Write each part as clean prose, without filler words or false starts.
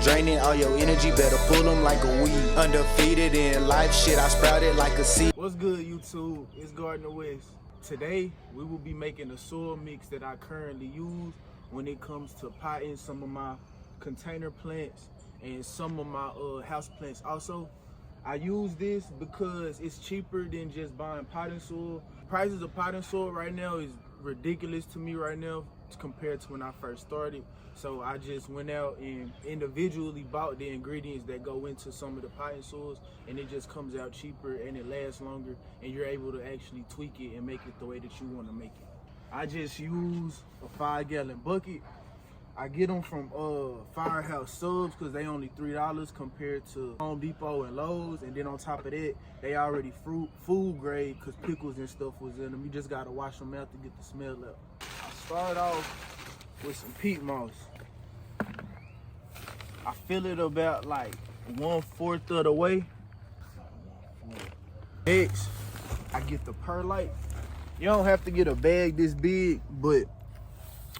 draining all your energy, better pull them like a weed. Undefeated in life, shit, I sprouted like a seed. What's good, YouTube? It's Gardener West. Today, we will be making a soil mix that I currently use when it comes to potting some of my container plants and some of my house plants. Also, I use this because it's cheaper than just buying potting soil. Prices of potting soil right now is ridiculous to me right now compared to when I first started. So I just went out and individually bought the ingredients that go into some of the potting soils, and it just comes out cheaper and it lasts longer, and you're able to actually tweak it and make it the way that you want to make it. I just use a 5-gallon bucket. I get them from Firehouse Subs because they only $3 compared to Home Depot and Lowe's. And then on top of that, they already food grade because pickles and stuff was in them. You just gotta wash them out to get the smell out. I start off with some peat moss. I fill it about like 1/4 of the way. Next, I get the Perlite. You don't have to get a bag this big, but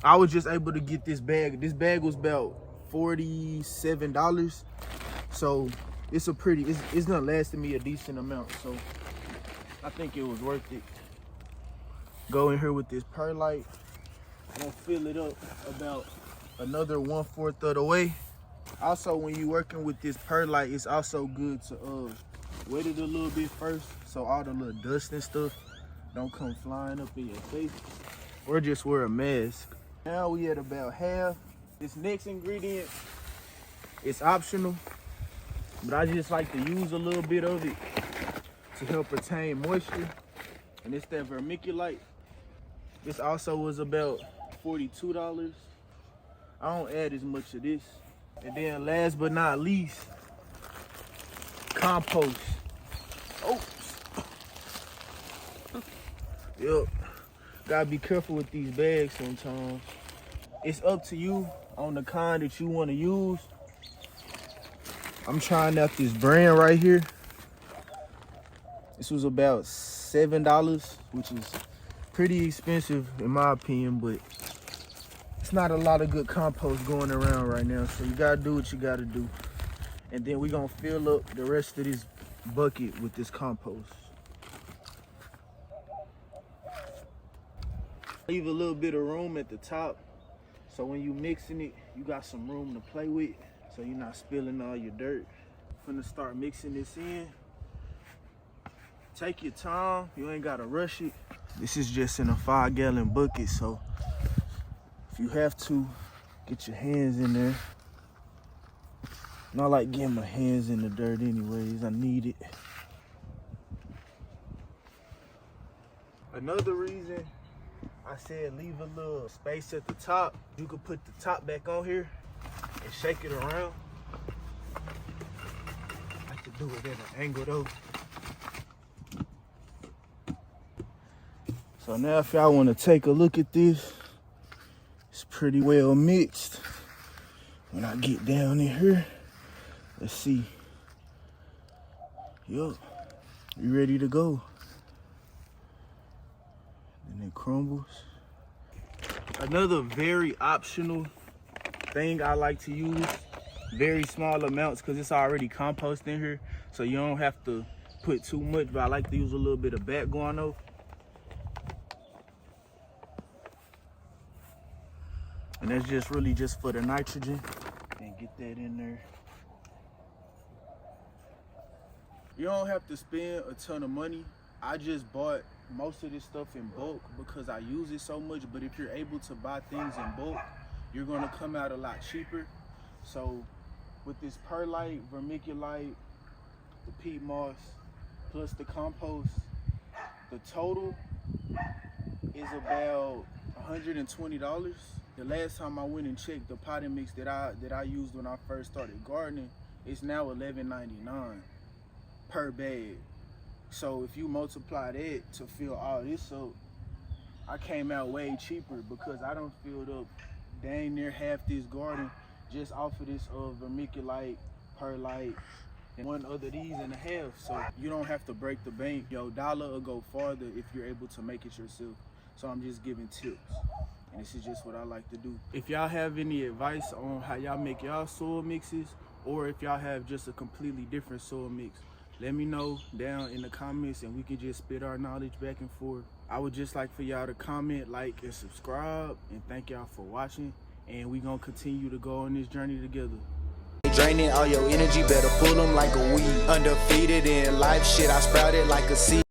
I was just able to get this bag. This bag was about $47. So it's gonna last me a decent amount. So I think it was worth it. Go in here with this Perlite. I'm gonna fill it up about another 1/4 of the way. Also, when you're working with this Perlite, it's also good to wet it a little bit first so all the little dust and stuff don't come flying up in your face, or just wear a mask. Now we at about half. This next ingredient is optional, but I just like to use a little bit of it to help retain moisture, and it's that Vermiculite. This also was about $42. I don't add as much of this. And then last but not least, compost. Oh, yep. Gotta be careful with these bags sometimes. It's up to you on the kind that you want to use. I'm trying out this brand right here. This was about $7, which is pretty expensive in my opinion, but it's not a lot of good compost going around right now, so you gotta do what you gotta do. And then we're gonna fill up the rest of this bucket with this compost. Leave a little bit of room at the top, so when you mixing it, you got some room to play with, so you're not spilling all your dirt. I'm gonna start mixing this in. Take your time, you ain't gotta rush it. This is just in a 5-gallon bucket, so if you have to, get your hands in there. Not like getting my hands in the dirt anyways, I need it. Another reason I said leave a little space at the top, you could put the top back on here and shake it around. I like to do it at an angle though. So now if y'all want to take a look at this, it's pretty well mixed. When I get down in here, let's see. Yup, you ready to go. And it crumbles. Another very optional thing I like to use, very small amounts because it's already compost in here, so you don't have to put too much, but I like to use a little bit of bat guano. And that's just really just for the nitrogen. And get that in there. You don't have to spend a ton of money. I just bought most of this stuff in bulk because I use it so much, but if you're able to buy things in bulk, you're gonna come out a lot cheaper. So with this Perlite, Vermiculite, the peat moss, plus the compost, the total is about $120. The last time I went and checked the potting mix that I used when I first started gardening, it's now $11.99 per bag. So if you multiply that to fill all this up, I came out way cheaper because I done filled up dang near half this garden just off of this Vermiculite, Perlite, and one other these and a half. So you don't have to break the bank. Your dollar will go farther if you're able to make it yourself. So I'm just giving tips. and this is just what I like to do. If y'all have any advice on how y'all make y'all soil mixes, or if y'all have just a completely different soil mix, let me know down in the comments and we can just spit our knowledge back and forth. I would just like for y'all to comment, like, and subscribe, and thank y'all for watching, and we gonna continue to go on this journey together. Draining all your energy, better pull them like a weed. Undefeated in life, shit, I sprouted like a seed.